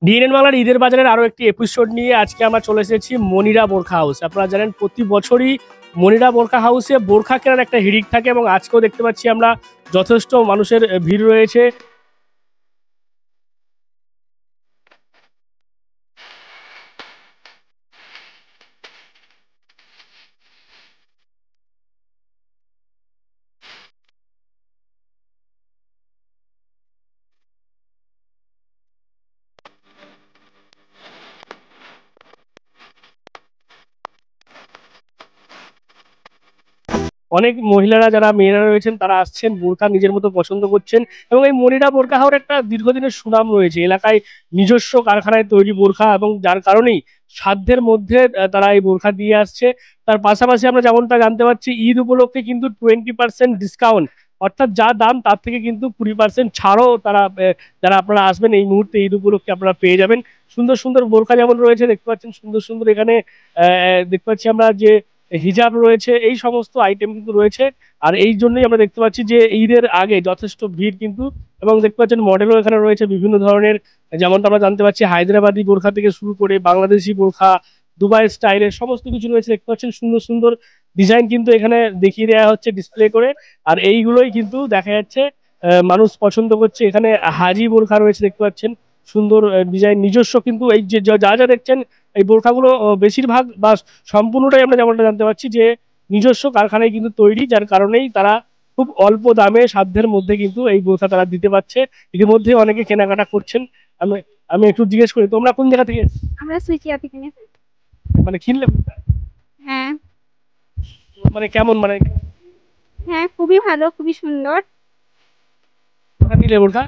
DNN বাংলার ঈদের বাজারের আরো একটি এপিসোড নিয়ে আজকে আমরা চলে এসেছি মনিরা বোরখা হাউস। আপনারা জানেন প্রতি বছরই মনিরা বোরখা হাউসে বোরখা কেনার একটা হিড়িক থাকে এবং আজকেও দেখতে পাচ্ছি আমরা যথেষ্ট মানুষের ভিড় রয়েছে। অনেক মহিলারা যারা মেয়েরা রয়েছেন তারা আসছেন, বোরখা নিজের মতো পছন্দ করছেন এবং এই মনিরা বোরখা হাউসের একটা দীর্ঘদিনের সুনাম রয়েছে এলাকায়, নিজস্ব কারখানায় তৈরি বোরখা এবং যার কারণেই সাধ্যের মধ্যে তারা এই বোরখা দিয়ে আসছে। তার পাশাপাশি আমরা যেমনটা জানতে পারছি ঈদ উপলক্ষে কিন্তু 20% ডিসকাউন্ট, অর্থাৎ যা দাম তার থেকে কিন্তু 20% ছাড়ও তারা যারা আপনারা আসবেন এই মুহূর্তে ঈদ উপলক্ষে আপনারা পেয়ে যাবেন। সুন্দর সুন্দর বোরখা যেমন রয়েছে দেখতে পাচ্ছেন, সুন্দর সুন্দর এখানে দেখতে পাচ্ছি আমরা যে হিজাব রয়েছে, এই সমস্ত আইটেম কিন্তু রয়েছে। আর এই জন্যই আমরা দেখতে পাচ্ছি যে ঈদের আগে যথেষ্ট ভিড় কিন্তু, এবং দেখতে পাচ্ছেন মডেলও এখানে রয়েছে বিভিন্ন ধরনের, যেমনটা আমরা জানতে পারছি হায়দ্রাবাদি বোরখা থেকে শুরু করে বাংলাদেশি বোরখা, দুবাই স্টাইলের সমস্ত কিছু রয়েছে। দেখতে পাচ্ছেন সুন্দর সুন্দর ডিজাইন কিন্তু এখানে দেখিয়ে দেওয়া হচ্ছে ডিসপ্লে করে, আর এইগুলোই কিন্তু দেখা যাচ্ছে মানুষ পছন্দ করছে। এখানে হাজি বোরখা রয়েছে দেখতে পাচ্ছেন, সুন্দর ডিজাইন নিজস্ব, কিন্তু এই যে যা যা যা দেখছেন এই বোরখাগুলো বেশিরভাগ বা সম্পূর্ণটাই আমরা যেমনটা জানতে পারছি যে নিজস্ব কারখানায় কিন্তু তৈরি, যার কারণেই তারা খুব অল্প দামে সাধ্যের মধ্যে কিন্তু এই বোরখা তারা দিতে পারছে। ইতিমধ্যে অনেকে কেনাকাটা করছেন। আমি আমি একটু জিজ্ঞেস করি, তোমরা কোন জায়গা থেকে এসেছো? আমরা সুইচিয়া থেকে নিয়েছি। মানে কিনলে হ্যাঁ। মানে কেমন, মানে হ্যাঁ, খুবই ভালো, খুবই সুন্দর। কোথা নিলে বোরখা?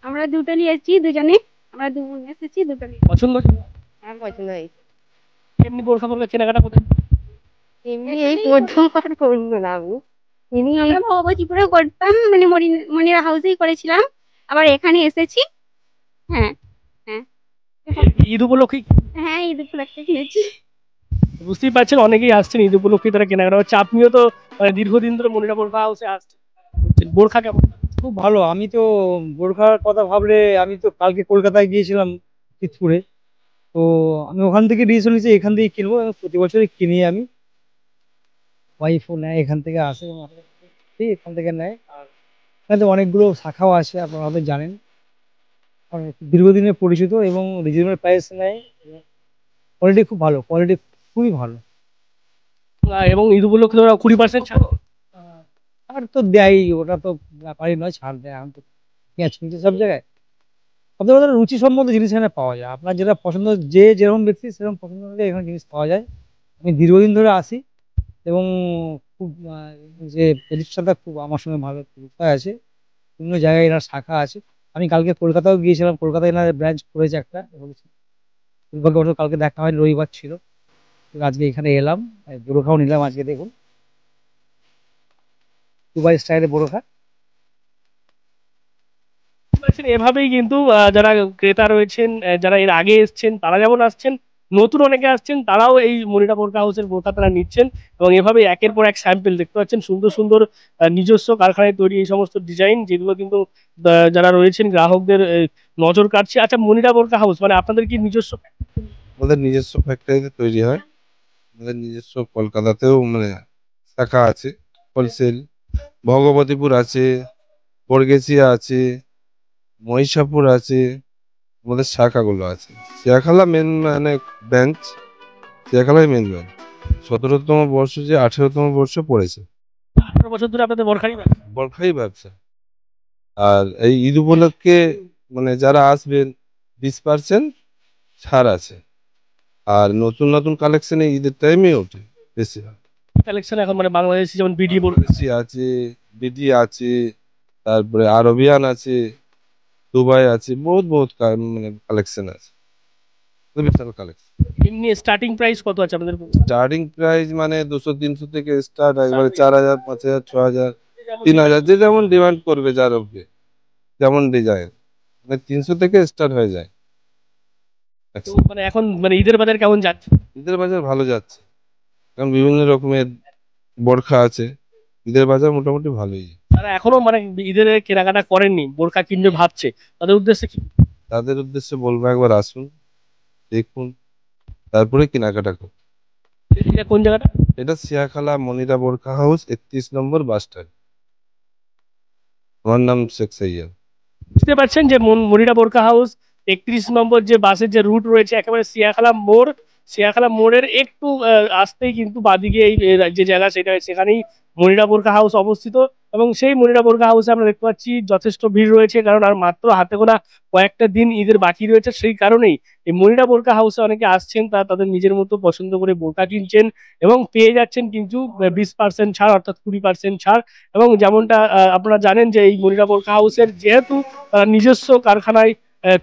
আমরা দুটো নিয়েছি, দুজনে। আমরা দুজন এসেছি, দুটো নিয়ে। পছন্দ হয়েছে? আমার পছন্দ হয়েছে। এমনি বোরখা বোরখা কেনাকাটা করতে এমনি এই প্রথমবার করবো না আমি। এমনি আমরা ভগবতীপুরে করতাম, মানে মনিরা হাউসেই করেছিলাম। আবার এখানে এসেছি। হ্যাঁ। হ্যাঁ। ঈদ উপলক্ষে? হ্যাঁ, ঈদ উপলক্ষে কিনেছি। বুঝতেই পারছেন অনেকেই আসছেন ঈদ উপলক্ষে, তারা কেনাকাটা হচ্ছে। আপনিও তো মানে দীর্ঘদিন ধরে মনিরা বোরখা হাউসে আসছেন, বোরখা কেমন? খুব ভালো। আমি তো বোরখার কথা ভাবলে আমি তো কালকে কলকাতায় গিয়েছিলাম চিতপুরে। তো আমি ওখান থেকে ডিসিশন নিয়েছি এখান থেকে কিনবো, এবং প্রতি বছরই কিনি আমি। ওয়াইফও নেয় এখান থেকে, আসে এবং আমাদের থেকে এখান থেকে নেয়। আর এখানে তো অনেকগুলো শাখাও আছে, আপনারা হয়তো জানেন। অনেক দীর্ঘদিনের পরিচিত এবং রিজনেবল প্রাইস নেয়। কোয়ালিটি খুব ভালো, কোয়ালিটি খুবই ভালো। এবং ঈদ উপলক্ষে ওরা 20% ছাড়। আর তো দেয়, ওটা তো ব্যাপারই নয়, ছাড় দেয়। এখন তো পেঁয়াজ কিনছে সব জায়গায়। আপনাদের ওদের রুচি সম্বন্ধে জিনিস এখানে পাওয়া যায়, আপনার যেটা পছন্দ, যে যেরকম ব্যক্তি সেরকম পছন্দ অনুযায়ী এখানে জিনিস পাওয়া যায়। আমি দীর্ঘদিন ধরে আসি এবং খুব যে প্রতিষ্ঠাতা খুব আমার সঙ্গে ভালো উপায় আছে। বিভিন্ন জায়গায় এনার শাখা আছে। আমি কালকে কলকাতাও গিয়েছিলাম, কলকাতায় এনার ব্রাঞ্চ করেছে একটা, এবং দুর্ভাগ্যবশত কালকে দেখা হয়নি, রবিবার ছিল। তো আজকে এখানে এলাম, বোরখাও নিলাম আজকে। দেখুন, দুবাই স্টাইলে বোরখা। পাচ্ছেন এভাবেই কিন্তু যারা ক্রেতা রয়েছেন, যারা এর আগে এসছেন তারা যেমন আসছেন, নতুন অনেকে আসছেন তারাও এই মনিরা বোরখা হাউসের বোরখা তারা নিচ্ছেন। এবং এভাবে একের পর এক স্যাম্পল দেখতে পাচ্ছেন, সুন্দর সুন্দর নিজস্ব কারখানায় তৈরি এই সমস্ত ডিজাইন, যেগুলো কিন্তু যারা রয়েছেন গ্রাহকদের নজর কাটছে। আচ্ছা, মনিরা বোরখা হাউস মানে আপনাদের কি নিজস্ব? আমাদের নিজস্ব ফ্যাক্টরিতে তৈরি হয়। আমাদের নিজস্ব কলকাতাতেও মানে শাখা আছে, হোলসেল। ভগবতীপুর আছে, বর্গেছিয়া আছে, মহিষাপুর আছে, আমাদের শাখাগুলো আছে। শিয়াখালা মেন মানে ব্রাঞ্চ, শিয়াখালাই মেন ব্রাঞ্চ। 17তম বর্ষ যে 18তম বর্ষ পড়েছে। 18 বছর ধরে আপনাদের বোরখারই ব্যবসা? বরখাই ব্যবসা। আর এই ঈদ উপলক্ষে মানে যারা আসবেন 20% ছাড় আছে। আর নতুন নতুন কালেকশনে ঈদের টাইমে ওঠে বেশি হয়। কালেকশন এখন মানে বাংলাদেশি যেমন বিডি বোরখা। বেশি আছে, বিডি আছে, তারপরে আরবিয়ান আছে, দুবাই আছে, বহুত বহুত মানে কালেকশন আছে, বিশাল কালেকশন। এমনি স্টার্টিং প্রাইস কত আছে আপনাদের? স্টার্টিং প্রাইস মানে 200-300 থেকে স্টার্ট, একবারে 4000, 5000, 6000, 3000, যে যেমন ডিমান্ড করবে, যার অব্দি যেমন ডিজাইন, মানে 300 থেকে স্টার্ট হয়ে যায়। তো মানে এখন মানে ঈদের বাজার কেমন যাচ্ছে? ঈদের বাজার ভালো যাচ্ছে, কারণ বিভিন্ন রকমের বোরখা আছে। ঈদের বাজার মোটামুটি ভালোই। তারা এখনো মানে ঈদের কেনাকাটা করেননি, বোরখা কিনবে ভাবছে, তাদের উদ্দেশ্যে কি? তাদের উদ্দেশ্যে বলবো একবার আসুন, দেখুন, তারপরে কেনাকাটা করুন। এটা কোন জায়গাটা? এটা সিয়াখালা মনিরা বোরখা হাউস, 31 নম্বর বাস স্ট্যান্ড। আমার নাম শেখ সাইয়াদ। বুঝতে পারছেন যে মনিরা বোরকা হাউস 31 নম্বর যে বাসের যে রুট রয়েছে, একেবারে সিয়াখালা মোড়, সিয়াখালা মোড়ের একটু আসতেই কিন্তু বাদিকে এই যে জায়গা সেটা, সেখানেই মনিরা বোরকা হাউস অবস্থিত। এবং সেই মনিরা বোরকা হাউসে আমরা দেখতে পাচ্ছি যথেষ্ট ভিড় রয়েছে, কারণ আর মাত্র হাতে গোনা কয়েকটা দিন ঈদের বাকি রয়েছে। সেই কারণেই এই মনিরা বোরকা হাউসে অনেকে আসছেন, তাদের নিজের মতো পছন্দ করে বোরকা কিনছেন এবং পেয়ে যাচ্ছেন কিন্তু 20% ছাড়, অর্থাৎ 20% ছাড়। এবং যেমনটা আপনারা জানেন যে এই মনিরা বোরকা হাউসের যেহেতু তারা নিজস্ব কারখানায়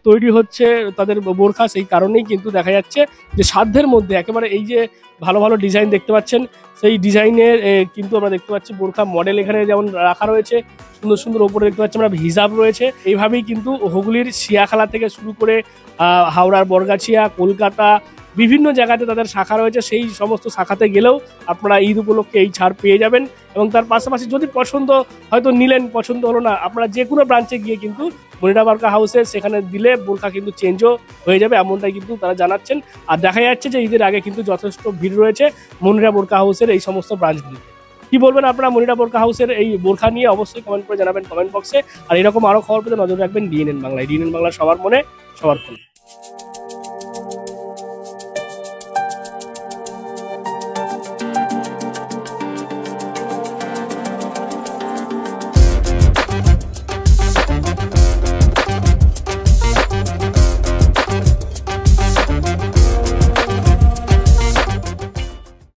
তৈরি হচ্ছে তাদের বোরখা, সেই কারণেই কিন্তু দেখা যাচ্ছে যে সাধ্যের মধ্যে একেবারে এই যে ভালো ভালো ডিজাইন দেখতে পাচ্ছেন, সেই ডিজাইনের কিন্তু আমরা দেখতে পাচ্ছি বোরখা মডেল এখানে যেমন রাখা রয়েছে, সুন্দর সুন্দর ওপরে দেখতে পাচ্ছি আমরা হিজাব রয়েছে। এইভাবেই কিন্তু হুগলির সিয়াখালা থেকে শুরু করে হাওড়ার বরগাছিয়া, কলকাতা, বিভিন্ন জায়গাতে তাদের শাখা রয়েছে। সেই সমস্ত শাখাতে গেলেও আপনারা ঈদ উপলক্ষে এই ছাড় পেয়ে যাবেন। এবং তার পাশাপাশি যদি পছন্দ হয়তো নিলেন, পছন্দ হলো না, আপনারা যে কোনো ব্রাঞ্চে গিয়ে কিন্তু মনিরা বোরকা হাউসে সেখানে দিলে বোরখা কিন্তু চেঞ্জও হয়ে যাবে, এমনটাই কিন্তু তারা জানাচ্ছেন। আর দেখা যাচ্ছে যে ঈদের আগে কিন্তু যথেষ্ট ভিড় রয়েছে মনিরা বোরকা হাউসের এই সমস্ত ব্রাঞ্চগুলিতে। কি বলবেন আপনারা মনিরা বোরকা হাউসের এই বোরখা নিয়ে? অবশ্যই কমেন্ট করে জানাবেন কমেন্ট বক্সে। আর এরকম আরো খবর পেতে নজর রাখবেন ডিএনএন বাংলায়। ডিএনএন বাংলা সবার মনে, সবার ফোনে।